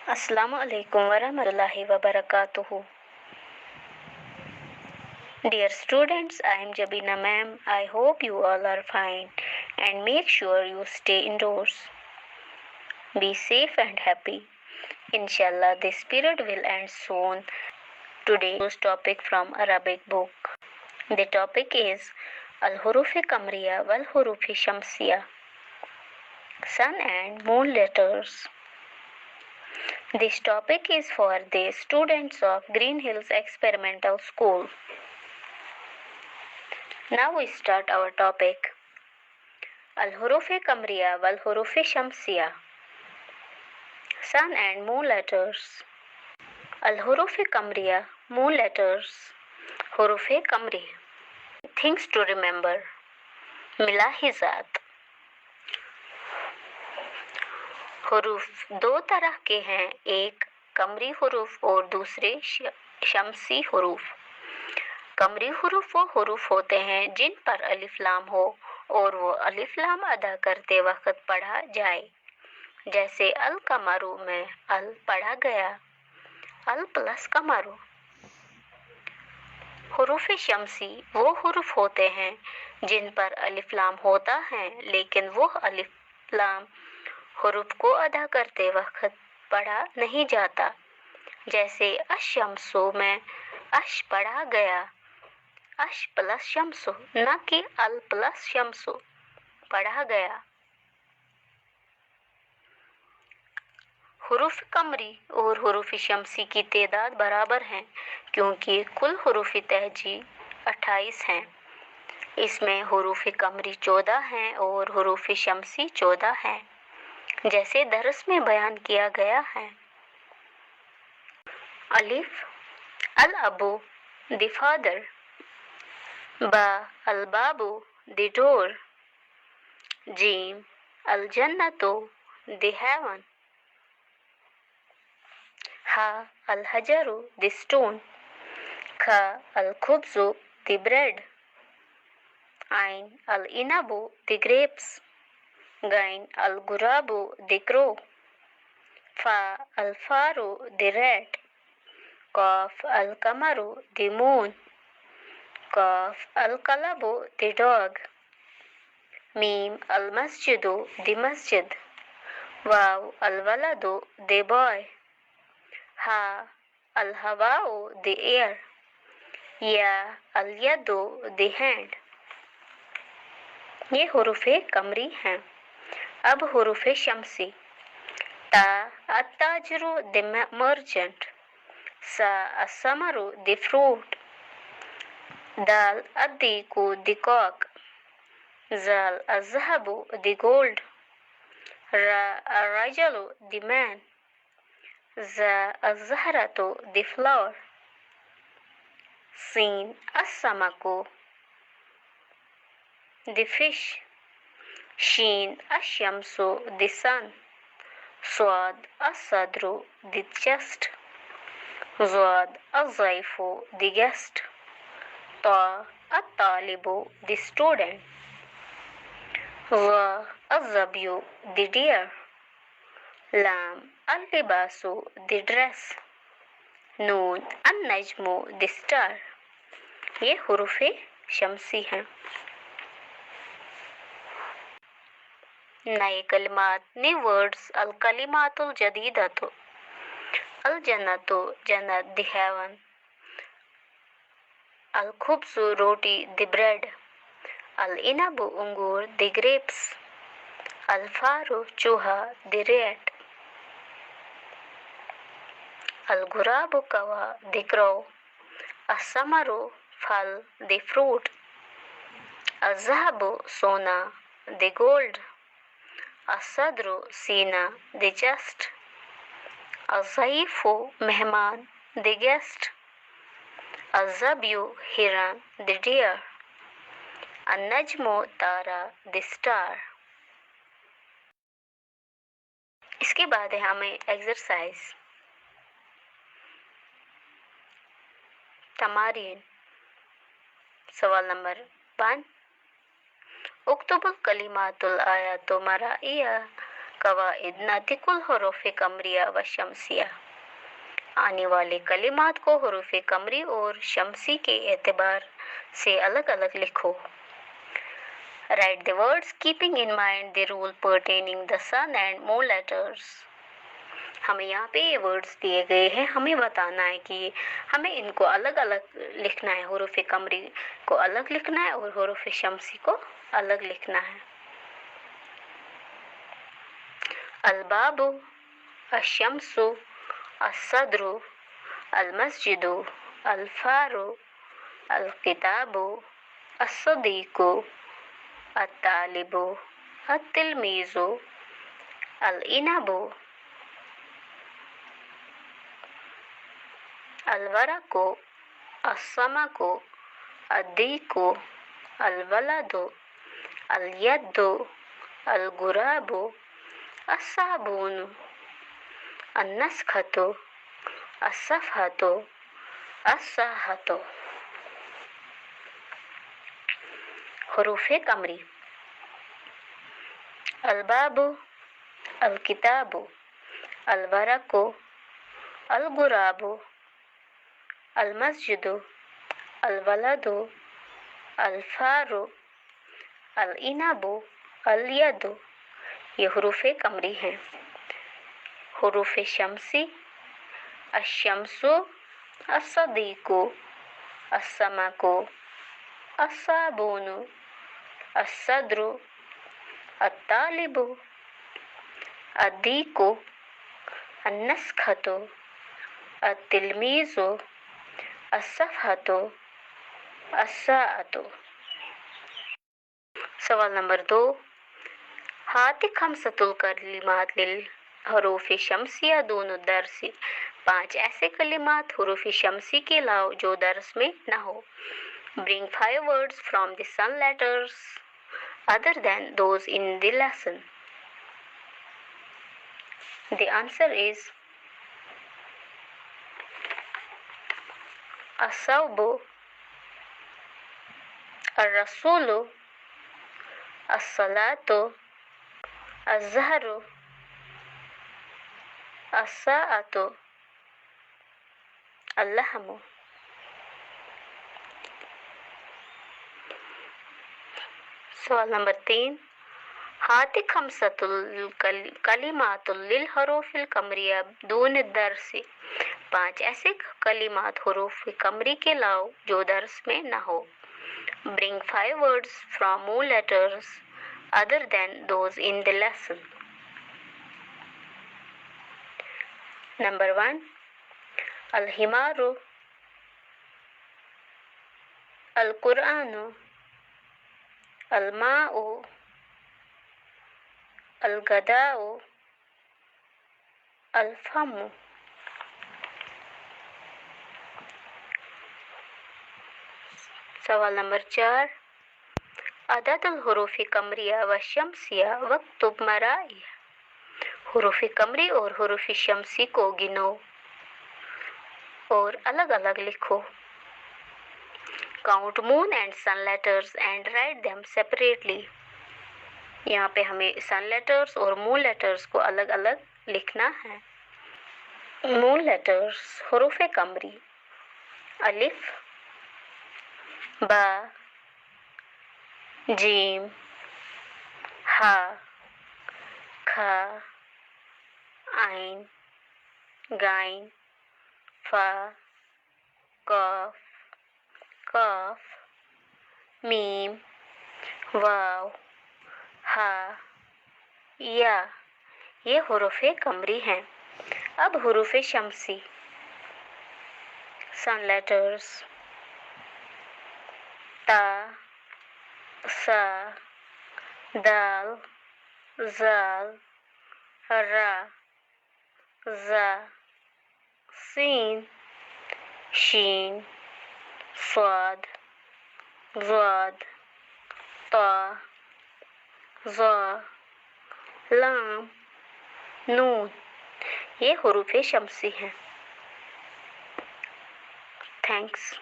Assalamu alaikum warahmatullahi wabarakatuh. Dear students, I am Jabina ma'am. I hope you all are fine and make sure you stay indoors. Be safe and happy. Inshallah, this period will end soon. Today's topic from Arabic book. The topic is Al-Huruf Kamriya wal Huruf Shamsiya. Sun and moon letters. This topic is for the students of Green Hills Experimental School. Now we start our topic. Al-Huruf Kamriya wal Huruf Shamsiya. Sun and moon letters. Al-Huruf Kamriya, moon letters. Huruf Kamri. Things to remember. मिलाहिज़ात. हुरूफ दो तरह के हैं, एक कमरी हुरूफ और दूसरे शमसी हुरूफ. कमरी हुरूफ वो हुरूफ होते हैं जिन पर अलिफ लाम हो और वो अलिफ लाम अदा करते वक्त पढ़ा जाए. जैसे अल कमरू में अल पढ़ा गया, अल प्लस कमरू. हुरूफ शमसी वो हुरूफ होते हैं जिन पर अलिफ लाम होता है लेकिन वो अलिफ लाम हुरूफ को अदा करते वक्त पढ़ा नहीं जाता. जैसे अशमसु में अश पढ़ा गया, अश प्लस शमसु, न कि अल प्लस शमसु पढ़ा गया. हुरूफ कमरी और हुरूफ शमसी की तादाद बराबर हैं क्योंकि कुल हुरूफ तहजी 28 हैं. इसमें हुरूफ कमरी 14 हैं और हुरूफ शमसी 14 हैं, जैसे दरस में बयान किया गया है. अलिफ अल अबू द फादर, बा अल बाबू द डोर, जीम अल जन्नतो द हेवन, हा अल हजरू द स्टोन, खा अल खुब्जु द ब्रेड, आइन अल इनबू द ग्रेप्स, गाइन अल गुराबू द क्रो, फा अल फारू द रेड, काफ अल कमरू द मून, काफ अल कलबू द डॉग, मीम अल मस्जिदू द मस्जिद, वाव अल वलदू द बॉय, हा अल हवाऊ द एयर, या अल यदू द हैंड. ये हुरूफ कमरी हैं. अब हुरूफ शमसी. ता अत्ताजरू द मर्चेंट, सा असमरू द फ्रूट, दाल अद्दीकू द कॉक, जाल अज़हबू द गोल्ड, रा अर्रजलू द मैन, जा अज़हरतू द फ्लावर, सीन अस्समकू द फिश, शीन अशमसु द सन, स्वाद असदरू द चेस्ट, ज़ाद अज़ैफू द गेस्ट, ता अत्तालिबू द स्टूडेंट, ज़ा अज़्ज़बियू द डियर, लाम अल-लिबासु द ड्रेस, नून अन-नजमू द स्टार. ये हुरूफ शमसी हैं. नए कलिमात, न्यू वर्ड्स. अल कलिमातुल जदीदतु, अल जन्नतु जन्नत द हेवन, अल खुब्सु रोटी द ब्रेड, अल इनबु अंगूर द ग्रेप्स, अल फारू चूहा द रेट, अल गुराबु कवा द क्रो, असमरू फल द फ्रूट, अज़हबु सोना द गोल्ड, असदरू सीना द चेस्ट, अज़ईफू मेहमान द गेस्ट, अज़्ज़बियू हिरन द डियर, अन्नजमो तारा द स्टार. इसके बाद है हमें एक्सरसाइज. तमारीन. सवाल नंबर 1. उक्तुबुल कलिमातुल आयातु मराइया कवाइद नातिकुल हरूफ कमरिया व शमसिया। आने वाले कलिमात को हरूफ कमरी और शमसी के एतबार से अलग अलग लिखो। Write the words keeping in mind the rule pertaining the sun and moon letters. हमें यहाँ पे ये वर्ड्स दिए गए हैं, हमें बताना है कि हमें इनको अलग अलग लिखना है। हरूफ कमरी को अलग लिखना है और हरूफ शमसी को अलग लिखना है। अलबाबु, अशम्सु, अस्सद्रु, अलमस्जिदु, अलफारु, अलकिताबु, अस्सदीकु, अत्तालिबु, अत्तिलमीज़ु, अलइनबु, अलवरकु, अस्समकु, अद्दीकु, अलवलदु, अलयद्दु, अलगुराबु, अस्साबूनु, अन्नस्खतु, अस्सफ़हतु, अस्साहतु। हरूफ कमरी। अलबाबु, अलकिताबु, अलवरकु, अलगुराबु, अलमस्जिदु, अलवलदु, अलफारु, अलइनबु, अलयदु। ये हरूफ कमरी हैं। हरूफ शमसी। अशम्सु, अस्सदीकु, अस्समकु, अस्साबूनु, अस्सद्रु, अत्तालिबु, अद्दीकु, अन्नस्खतु, अत्तिलमीज़ु, अस्सफ़हतु, अस्साअतु। सवाल नंबर 2। हाति खमसतुल कलिमात लिल हरूफ शमसिया दून दर्सी। 5 ऐसे कलिमात हरूफ शमसी के लाओ जो दर्स में न हो। Bring 5 words from the sun letters other than those in the lesson. The answer is As-Sawbu, Ar-Rasulu, As-Salatu, Az-Zahru, As-Sa'atu, Al-Lahmu। सवाल नंबर 3। हाति खमसतुल कलिमातुल लिल हरूफिल कमरिया दून दर्सी। 5 ऐसे कलिमात हरूफ कमरी के लाओ जो दर्स में न हो। Bring 5 words from more letters other than those in the lesson. Number 1. Al-Himaru, Al-Qur'anu, Al-Ma'u, Al-Gada'u, Al-Famu। सवाल नंबर 4। अददुल हुरूफ कमरिया व शमसिया वक्तुब मराइया। हुरूफ कमरी और हुरूफ शमसी को गिनो और अलग अलग लिखो। Count moon and sun letters and write them separately. यहाँ पे हमें सन लेटर्स और मून लेटर्स को अलग अलग लिखना है। मून लेटर्स हुरूफ कमरी। अलिफ, बा, जीम, हा, खा, आइन, गाइन, फा, कफ, कफ, मीम, वाव, हा, या। ये हुरूफ कमरी हैं। अब हुरूफ शमसी। सन लेटर्स ता, सा, दाल, जाल, रा, जा, सीन, शीन, स्वाद, ज़ाद, ता, ज़ा, लाम, नून। ये हुरूफ शमसी हैं। थैंक्स।